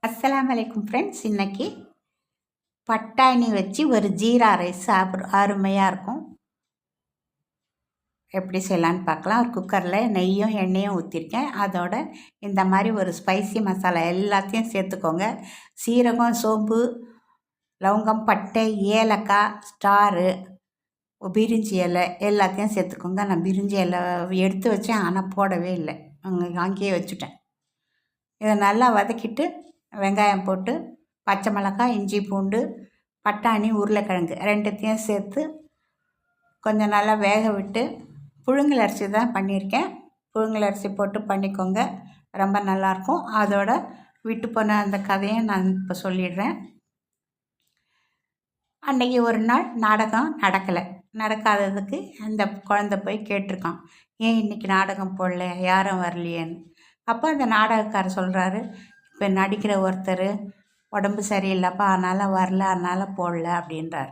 அஸ்ஸலாமு அலைக்கும் ஃப்ரெண்ட்ஸ். இன்றைக்கி பட்டாணி வச்சு ஒரு ஜீரா ரைஸ் அருமையாக இருக்கும். எப்படி செய்யலான்னு பார்க்கலாம். ஒரு குக்கரில் நெய்யும் எண்ணெயும் ஊற்றிருக்கேன். அதோட இந்த மாதிரி ஒரு ஸ்பைசி மசாலா எல்லாத்தையும் சேர்த்துக்கோங்க. சீரகம், சோம்பு, லவங்கம், பட்டை, ஏலக்காய், ஸ்டாரு, பிரிஞ்சி இலை எல்லாத்தையும் சேர்த்துக்கோங்க. நான் பிரிஞ்சி இலை எடுத்து வச்சேன், ஆனால் போடவே இல்லை, அங்கேயே வச்சுட்டேன். இதை நல்லா வதக்கிட்டு வெங்காயம் போட்டு பச்சை மிளகாய், இஞ்சி, பூண்டு, பட்டாணி, உருளைக்கிழங்கு ரெண்டுத்தையும் சேர்த்து கொஞ்சம் நல்லா வேக விட்டு புழுங்கல் அரிசி தான் பண்ணியிருக்கேன். புழுங்கல் அரிசி போட்டு பண்ணிக்கோங்க, ரொம்ப நல்லாயிருக்கும். அதோட விட்டு போன அந்த கதையை நான் இப்போ சொல்லிடுறேன். அன்றைக்கி ஒரு நாள் நாடகம் நடக்காததுக்கு அந்த குழந்தை போய் கேட்டிருக்கான், ஏன் இன்றைக்கி நாடகம் போடல, யாரும் வரலையேன்னு. அப்போ அந்த நாடகக்காரர் சொல்கிறாரு, இப்போ நடிக்கிற ஒருத்தர் உடம்பு சரியில்லைப்பா, அதனால் வரல, அதனால் போடல அப்படின்றார்.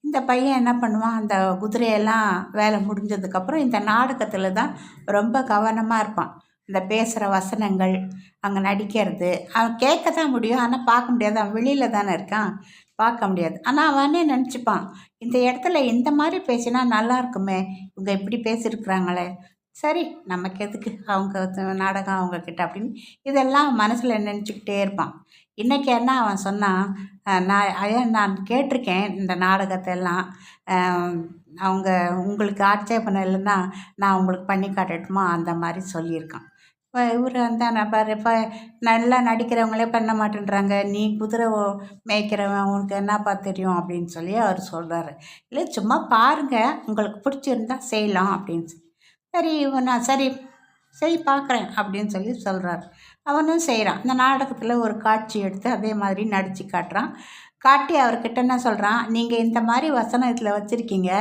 இந்த பையன் என்ன பண்ணுவான், அந்த குதிரையெல்லாம் வேலை முடிஞ்சதுக்கப்புறம் இந்த நாடகத்தில் தான் ரொம்ப கவனமாக இருப்பான். இந்த பேசுகிற வசனங்கள், அங்கே நடிக்கிறது அவன் கேட்க தான் முடியும், ஆனால் பார்க்க முடியாது. அவன் வெளியில் தானே இருக்கான், பார்க்க முடியாது. ஆனால் அவனே நினச்சிப்பான், இந்த இடத்துல இந்த மாதிரி பேசினா நல்லா இருக்குமே, இவங்க இப்படி பேசியிருக்கிறாங்களே, சரி நமக்கு எதுக்கு அவங்க நாடகம் அவங்கக்கிட்ட அப்படின்னு இதெல்லாம் மனசில் நினச்சிக்கிட்டே இருப்பான். இன்றைக்கி என்ன அவன் சொன்னான், நான் கேட்டிருக்கேன் இந்த நாடகத்தெல்லாம், அவங்க உங்களுக்கு ஆட்சேபணம் இல்லைன்னா நான் உங்களுக்கு பண்ணி காட்டட்டுமா, அந்த மாதிரி சொல்லியிருக்கான். இப்போ இவர் வந்து நபர் இப்போ நல்லா நடிக்கிறவங்களே பண்ண மாட்டேன்றாங்க, நீ குதிரை மேய்க்கிறவன் உனக்கு என்னப்பா தெரியும் அப்படின்னு சொல்லி அவர் சொல்கிறாரு. இல்லை சும்மா பாருங்கள், உங்களுக்கு பிடிச்சிருந்தா செய்யலாம் அப்படின்னு சொல்லி. சரி நான் சரி பார்க்குறேன் அப்படின்னு சொல்லி சொல்கிறார். அவனும் செய்கிறான். இந்த நாடகத்தில் ஒரு காட்சி எடுத்து அதே மாதிரி நடித்து காட்டுறான். காட்டி அவர்கிட்ட என்ன சொல்கிறான், நீங்கள் இந்த மாதிரி வசனம் இதில் வச்சுருக்கீங்க,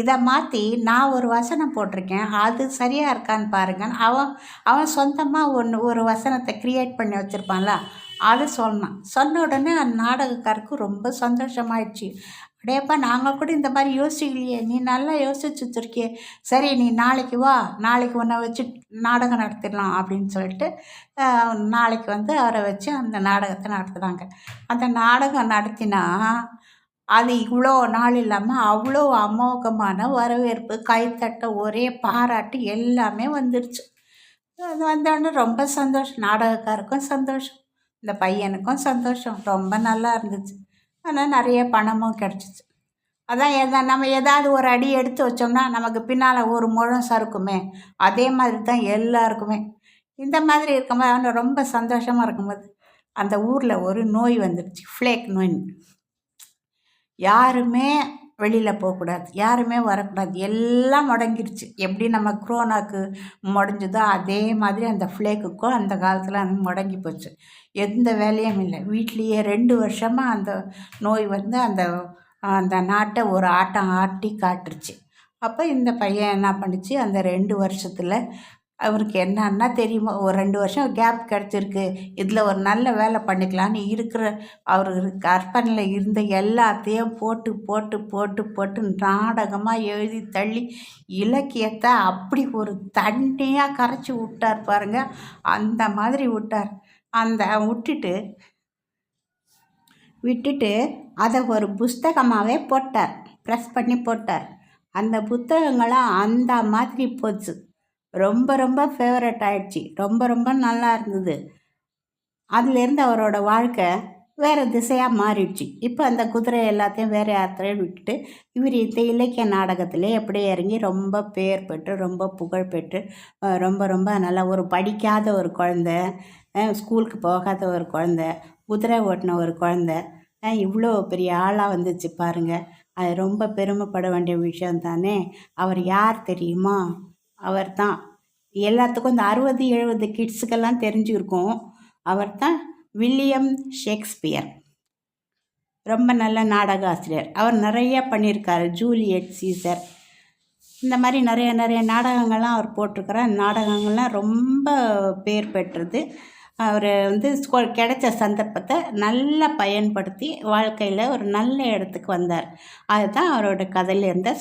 இதை மாற்றி நான் ஒரு வசனம் போட்டிருக்கேன், அது சரியாக இருக்கான்னு பாருங்கள். அவன் சொந்தமாக ஒரு வசனத்தை க்ரியேட் பண்ணி வச்சுருப்பான்ல, அதை சொன்ன உடனே அந்த நாடகக்காருக்கு ரொம்ப சந்தோஷமாயிடுச்சு. அப்படியேப்பா, நாங்கள் கூட இந்த மாதிரி யோசிக்கலையே, நீ நல்லா யோசிச்சு வச்சுருக்கியே, சரி நீ நாளைக்கு வா, நாளைக்கு உன்னை வச்சு நாடகம் நடத்திடலாம் அப்படின்னு சொல்லிட்டு நாளைக்கு வந்து அவரை வச்சு அந்த நாடகத்தை நடத்துகிறாங்க. அந்த நாடகம் நடத்தினா அது இவ்வளோ நாள் இல்லாமல் அவ்வளோ அமோகமான வரவேற்பு, கைத்தட்ட, ஒரே பாராட்டு எல்லாமே வந்துடுச்சு. அது வந்தோடனே ரொம்ப சந்தோஷம், நாடகக்காருக்கும் சந்தோஷம், இந்த பையனுக்கும் சந்தோஷம், ரொம்ப நல்லா இருந்துச்சு. ஆனால் நிறைய பணமும் கிடச்சிச்சு. அதான் நம்ம ஏதாவது ஒரு அடி எடுத்து வச்சோம்னா நமக்கு பின்னால் ஒரு முழம் சறுக்குமே, அதே மாதிரி தான் எல்லாருக்குமே. இந்த மாதிரி இருக்கும்போது அவன் ரொம்ப சந்தோஷமாக இருக்கும்போது அந்த ஊரில் ஒரு நோய் வந்துடுச்சு, ஃப்ளேக் நோய். யாருமே வெளியில் போகக்கூடாது, யாருமே வரக்கூடாது, எல்லாம் முடங்கிருச்சு. எப்படி நம்ம கொரோனாவுக்கு முடஞ்சுதோ அதே மாதிரி அந்த ஃப்ளேக்குக்கும் அந்த காலத்தில் அந்த முடங்கி போச்சு. எந்த வேலையும் இல்லை, வீட்லேயே 2 வருஷமாக அந்த நோய் வந்து அந்த அந்த நாட்டை ஒரு ஆட்டம் ஆட்டி காட்டுருச்சு. அப்போ இந்த பையன் என்ன பண்ணிச்சு, அந்த 2 வருஷத்தில் அவருக்கு என்னன்னா தெரியுமோ, ஒரு 2 வருஷம் கேப் கிடச்சிருக்கு, இதில் ஒரு நல்ல வேலை பண்ணிக்கலான்னு இருக்கிற அவர் கற்பனையில் இருந்த எல்லாத்தையும் போட்டு போட்டு போட்டு போட்டு நாடகமாக எழுதி தள்ளி இலக்கியத்தை அப்படி ஒரு தண்ணியாக கரைச்சி விட்டார் பாருங்க, அந்த மாதிரி விட்டார். அந்த விட்டுட்டு அதை ஒரு புஸ்தகமாகவே போட்டார், ப்ரெஸ் பண்ணி போட்டார். அந்த புத்தகங்களாம் அந்த மாதிரி போச்சு, ரொம்ப ரொம்ப ஃபேவரட் ஆகிடுச்சி, ரொம்ப ரொம்ப நல்லா இருந்தது. அதுலேருந்து அவரோட வாழ்க்கை வேறு திசையாக மாறிடுச்சு. இப்போ அந்த குதிரை எல்லாத்தையும் வேறு யார்த்தையும் விட்டுட்டு இவர் இந்த இலக்கிய நாடகத்திலே எப்படி இறங்கி ரொம்ப பேர் பெற்று ரொம்ப புகழ் பெற்று ரொம்ப ரொம்ப நல்லா ஒரு படிக்காத ஒரு குழந்த, ஸ்கூலுக்கு போகாத ஒரு குழந்த, குதிரை ஓட்டின ஒரு குழந்த இவ்வளோ பெரிய ஆளாக வந்துச்சு பாருங்கள். அது ரொம்ப பெருமைப்பட வேண்டிய விஷயம் தானே. அவர் யார் தெரியுமா, அவர் தான் எல்லாத்துக்கும் இந்த 60-70 கிட்ஸுக்கெல்லாம் தெரிஞ்சிருக்கும். அவர் தான் வில்லியம் ஷேக்ஸ்பியர். ரொம்ப நல்ல நாடக ஆசிரியர். அவர் நிறைய பண்ணியிருக்காரு, ஜூலியட் சீசர், இந்த மாதிரி நிறைய நாடகங்கள்லாம் அவர் போட்டிருக்கிறார். நாடகங்கள்லாம் ரொம்ப பேர் பெற்றது. அவர் வந்து கிடைச்ச சந்தர்ப்பத்தை நல்லா பயன்படுத்தி வாழ்க்கையில் ஒரு நல்ல இடத்துக்கு வந்தார். அதுதான் அவரோட கதையில் இருந்த